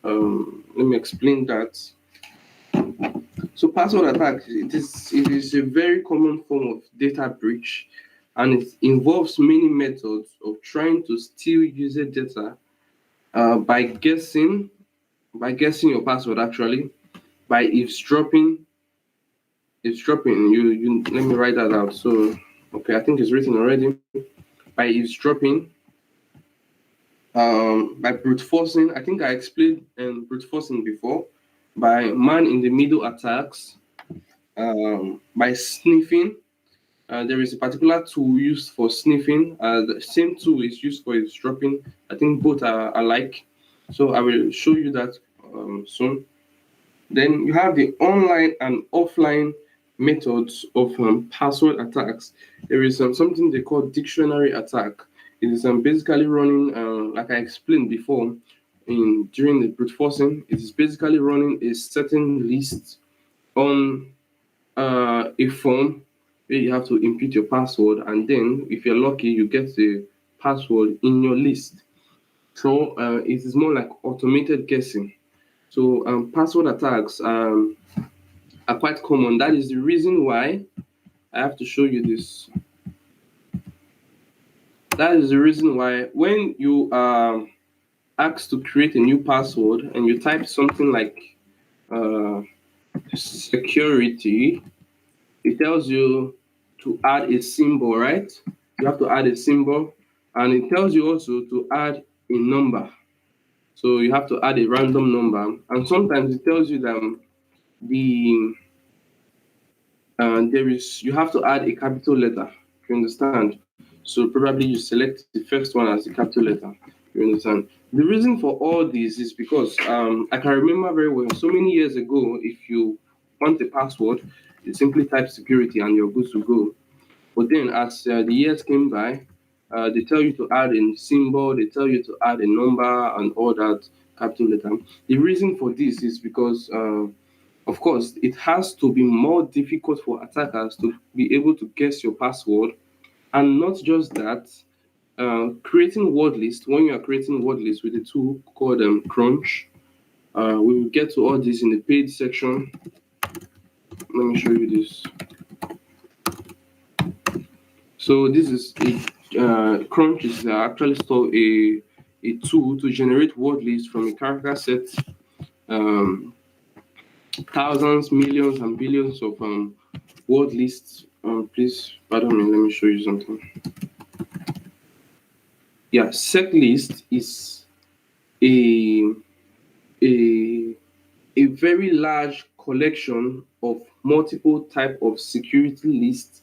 [SPEAKER 1] let me explain that. So password attack, it is a very common form of data breach, and it involves many methods of trying to steal user data by guessing your password, actually, by eavesdropping. You let me write that out. So okay, I think it's written already. By eavesdropping, by brute forcing. I think I explained brute forcing before. By man in the middle attacks, by sniffing. There is a particular tool used for sniffing. The same tool is used for eavesdropping. I think both are alike. So I will show you that soon. Then you have the online and offline methods of password attacks. There is something they call dictionary attack. It is basically running, like I explained before, during the brute forcing. It is basically running a certain list on a form where you have to input your password, and then if you're lucky, you get the password in your list. So it is more like automated guessing. So password attacks are quite common. That is the reason why I have to show you this. That is the reason why when you are asked to create a new password and you type something like security, it tells you to add a symbol, right? You have to add a symbol, and it tells you also to add a number. So you have to add a random number, and sometimes it tells you that you have to add a capital letter. You understand? So probably you select the first one as the capital letter. You understand? The reason for all this is because I can remember very well. So many years ago, if you want a password, you simply type security and you're good to go. But then, as the years came by, they tell you to add a symbol, they tell you to add a number, and all that capital letter. The reason for this is because, of course, it has to be more difficult for attackers to be able to guess your password. And not just that, creating word list, when you are creating word list with a tool called Crunch, we will get to all this in the paid section. Let me show you this. So this is a Crunch is actually store a tool to generate word lists from a character set, thousands, millions, and billions of word lists. Please pardon me. Let me show you something. Yeah, set list is a a very large collection of multiple type of security lists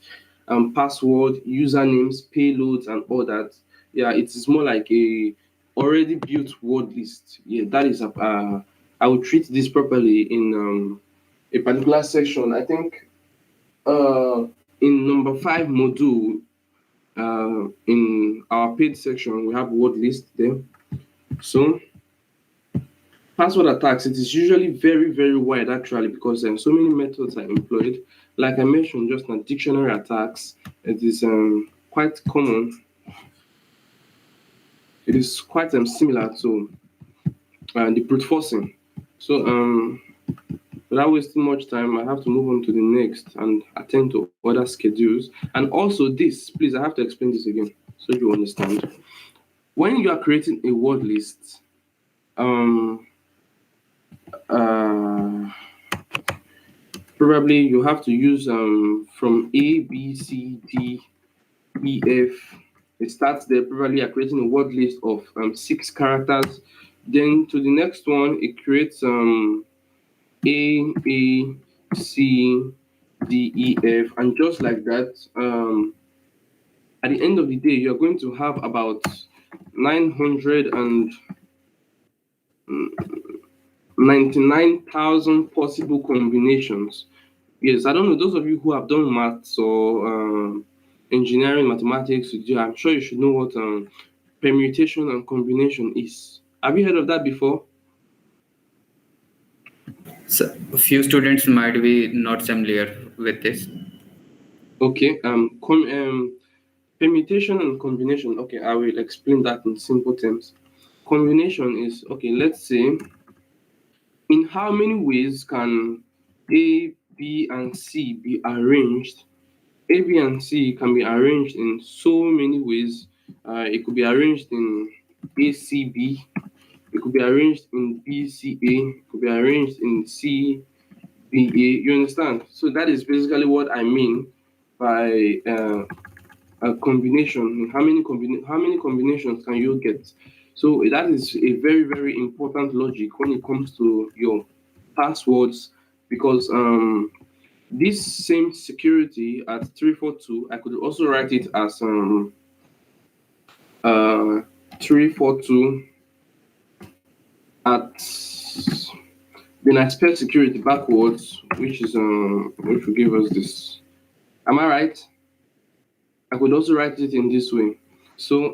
[SPEAKER 1] password, usernames, payloads, and all that. Yeah, it is more like a already built word list. Yeah, that is I will treat this properly in a particular section. I think in number 5 module in our paid section we have word list there. So password attacks, it is usually very, very wide actually because so many methods are employed. Like I mentioned just now, dictionary attacks, it is quite common. It is quite similar to the brute forcing. So without wasting much time, I have to move on to the next and attend to other schedules. And also this, please, I have to explain this again so you understand. When you are creating a word list, uh, probably you have to use from A, B, C, D, E, F. It starts there. Probably you're creating a word list of 6 characters. Then to the next one, it creates A, C, D, E, F, and just like that. At the end of the day, you're going to have about 999,000 possible combinations. Yes, I don't know. Those of you who have done maths or engineering, mathematics, I'm sure you should know what permutation and combination is. Have you heard of that before?
[SPEAKER 2] So a few students might be not familiar with this.
[SPEAKER 1] Okay. Permutation and combination. Okay, I will explain that in simple terms. Combination is, okay, let's say, in how many ways can A, B, and C be arranged? A, B, and C can be arranged in so many ways. It could be arranged in A, C, B. It could be arranged in B, C, A. It could be arranged in C, B, A. You understand? So that is basically what I mean by a combination. How many combinations can you get? So that is a very, very important logic when it comes to your passwords, because this same security at 342, I could also write it as 342 at, then I spell security backwards, which will give us this. Am I right? I could also write it in this way. So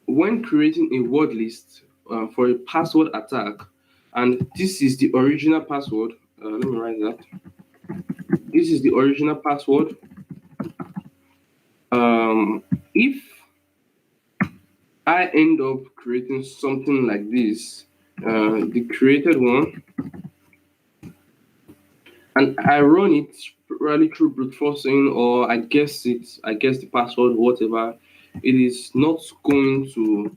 [SPEAKER 1] when creating a word list for a password attack, and this is the original password. Let me write that. This is the original password. If I end up creating something like this, the created one, and I run it probably through brute forcing, or I guess the password, whatever, it is not going to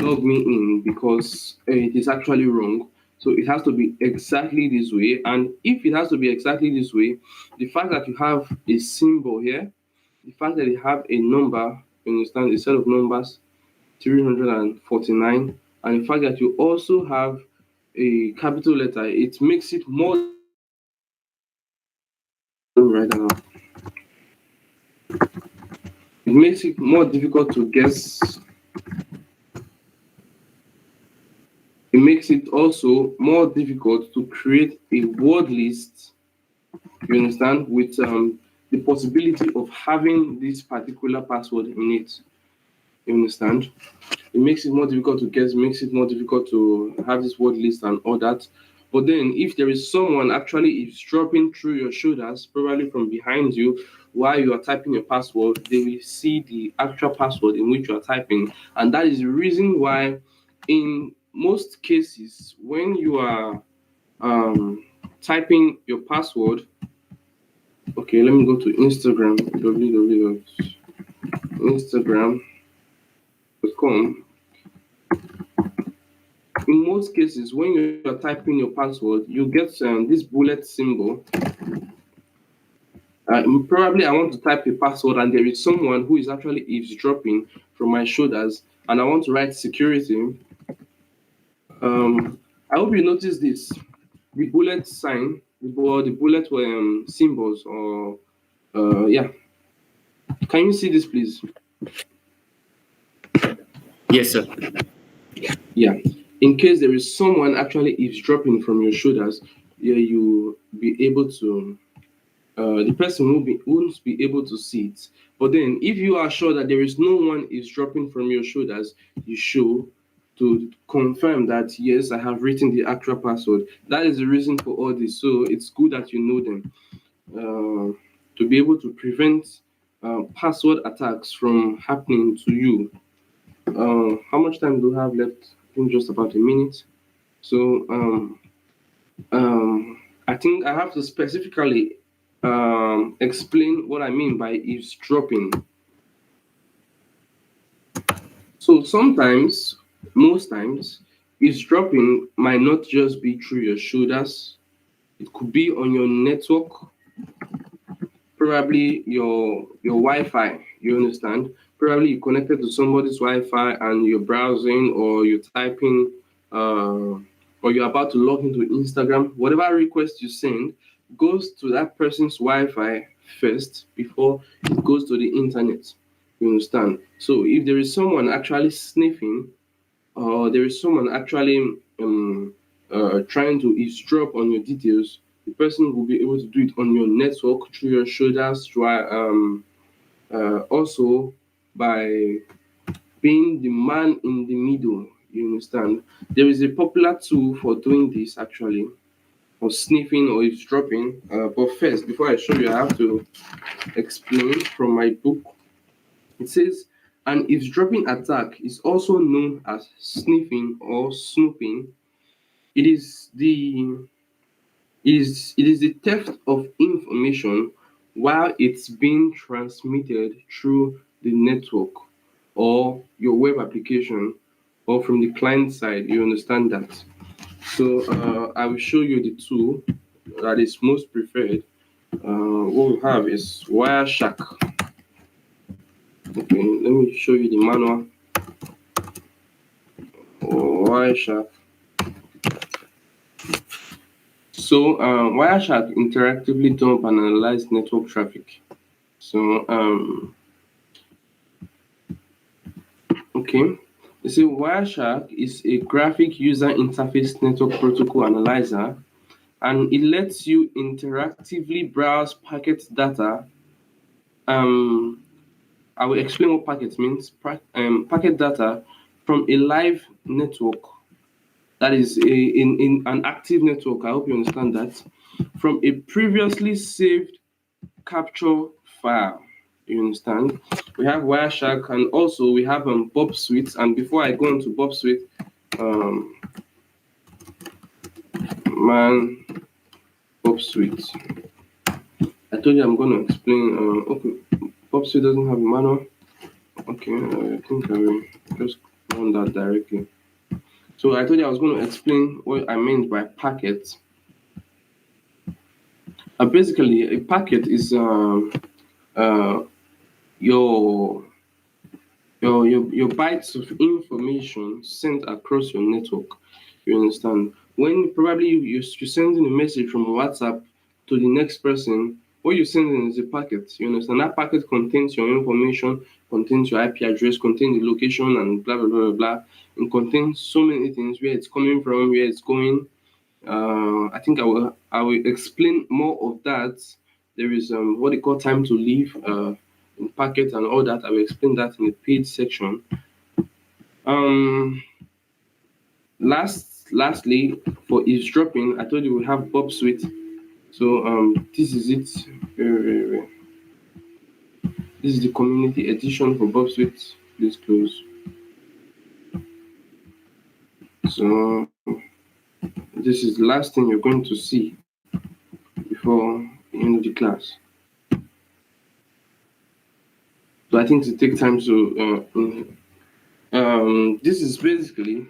[SPEAKER 1] log me in because it is actually wrong. So it has to be exactly this way. And if it has to be exactly this way, the fact that you have a symbol here, the fact that you have a number, you understand, a set of numbers, 349, and the fact that you also have a capital letter, it makes it more right now. It makes it more difficult to guess. It makes it also more difficult to create a word list, you understand, with the possibility of having this particular password in it. You understand? It makes it more difficult to guess, makes it more difficult to have this word list and all that. But then if there is someone actually eavesdropping through your shoulders, probably from behind you, while you are typing your password, they will see the actual password in which you are typing. And that is the reason why in most cases, when you are typing your password, okay, let me go to Instagram, www.instagram.com. In most cases, when you are typing your password, you get this bullet symbol. Probably I want to type a password and there is someone who is actually eavesdropping from my shoulders and I want to write security. I hope you notice this. The bullet sign, the bullet symbols or Yeah. Can you see this, please?
[SPEAKER 2] Yes, sir.
[SPEAKER 1] Yeah. In case there is someone actually eavesdropping from your shoulders, yeah, you be able to. The person won't be able to see it. But then, if you are sure that there is no one eavesdropping from your shoulders, you show to confirm that yes, I have written the actual password. That is the reason for all this. So it's good that you know them to be able to prevent password attacks from happening to you. How much time do we have left? I think just about a minute. So I think I have to specifically explain what I mean by eavesdropping. So sometimes, most times, eavesdropping might not just be through your shoulders. It could be on your network, probably your Wi-Fi. You understand? Probably you connected to somebody's Wi-Fi and you're browsing or you're typing, or you're about to log into Instagram. Whatever request you send goes to that person's Wi-Fi first before it goes to the internet. You understand? So if there is someone actually sniffing, or there is someone actually trying to eavesdrop on your details, the person will be able to do it on your network through your shoulders, also by being the man in the middle. You understand? There is a popular tool for doing this actually, for sniffing or eavesdropping. But first, before I show you, I have to explain from my book. It says an eavesdropping attack is also known as sniffing or snooping. It is the theft of information while it's being transmitted through the network or your web application or from the client side. You understand that? So I will show you the tool that is most preferred. What we have is Wireshark. Okay, let me show you the manual. Wireshark. So Wireshark interactively dump and analyze network traffic. So okay, you see Wireshark is a graphic user interface network protocol analyzer, and it lets you interactively browse packet data. Um, I will explain what packet means. Packet data from a live network, that is in an active network. I hope you understand that. From a previously saved capture file. You understand? We have Wireshark and also we have Bob Suite. And before I go into Bob Suite, um, man, Bob Suite. I told you I'm going to explain. Okay, Bob Suite doesn't have a manual. Okay, I think I will just run that directly. So I told you I was going to explain what I meant by packet. Basically, a packet is uh, your your bytes of information sent across your network. You understand? When probably you're sending a message from WhatsApp to the next person, what you're sending is a packet. You understand? That packet contains your information, contains your IP address, contains the location, and blah blah blah blah blah. It contains so many things, where it's coming from, where it's going. I think I will explain more of that. There is what they call time to leave in packet and all that. I will explain that in the paid section. Um, lastly, for eavesdropping, I told you we have Bob Suite. So this is it. Very. This is the community edition for Bob Suite. Please close. So this is the last thing you're going to see before the end of the class. So I think to take time to this is basically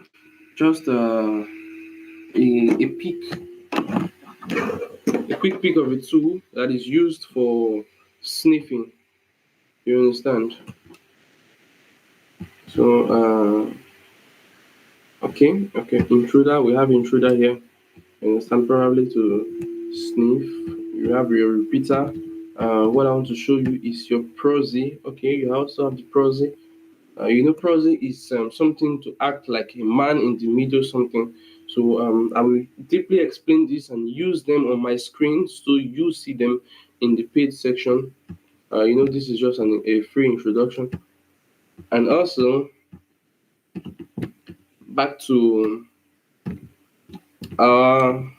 [SPEAKER 1] just a quick peek of a tool that is used for sniffing. You understand? So okay, intruder. We have intruder here. You understand? Probably to sniff. You have your repeater what I want to show you is your prosy. Okay, you also have the prosy. Prosy is something to act like a man in the middle, something. So I will deeply explain this and use them on my screen so you see them in the paid section. This is just a free introduction. And also, back to our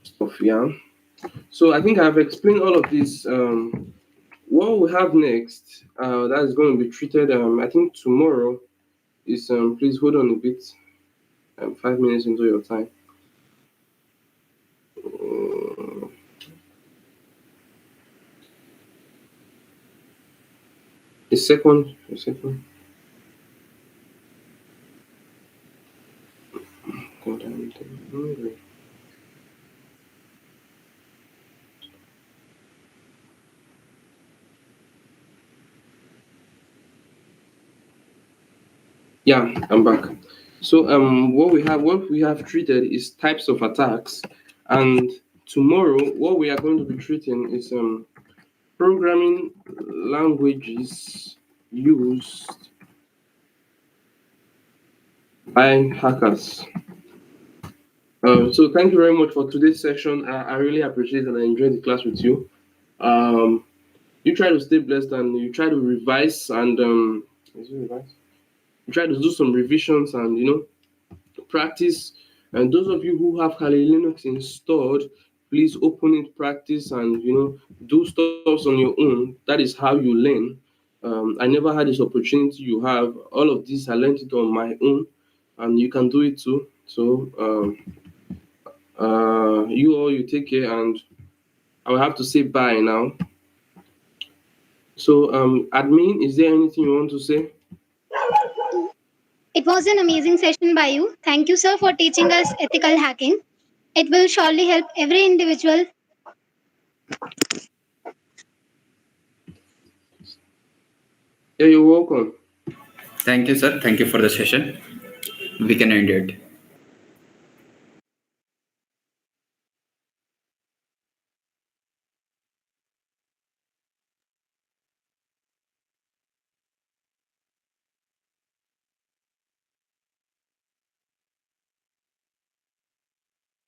[SPEAKER 1] stuff, yeah. So I think I've explained all of this. What we have next, that is going to be treated, I think tomorrow, is please hold on a bit. 5 minutes into your time. A second. God, I'm hungry. Yeah, I'm back. So what we have treated is types of attacks, and tomorrow what we are going to be treating is programming languages used by hackers. So thank you very much for today's session. I really appreciate and I enjoyed the class with you. You try to stay blessed and you try to revise and is it revise? You try to do some revisions and practice. And those of you who have Kali Linux installed, please open it, practice, and do stuff on your own. That is how you learn. I never had this opportunity you have. All of this I learned it on my own, and you can do it too. So you take care, and I will have to say bye now. So admin, is there anything you want to say?
[SPEAKER 3] It was an amazing session by you. Thank you, sir, for teaching us ethical hacking. It will surely help every individual.
[SPEAKER 1] Yeah, you're welcome.
[SPEAKER 2] Thank you, sir. Thank you for the session. We can end it.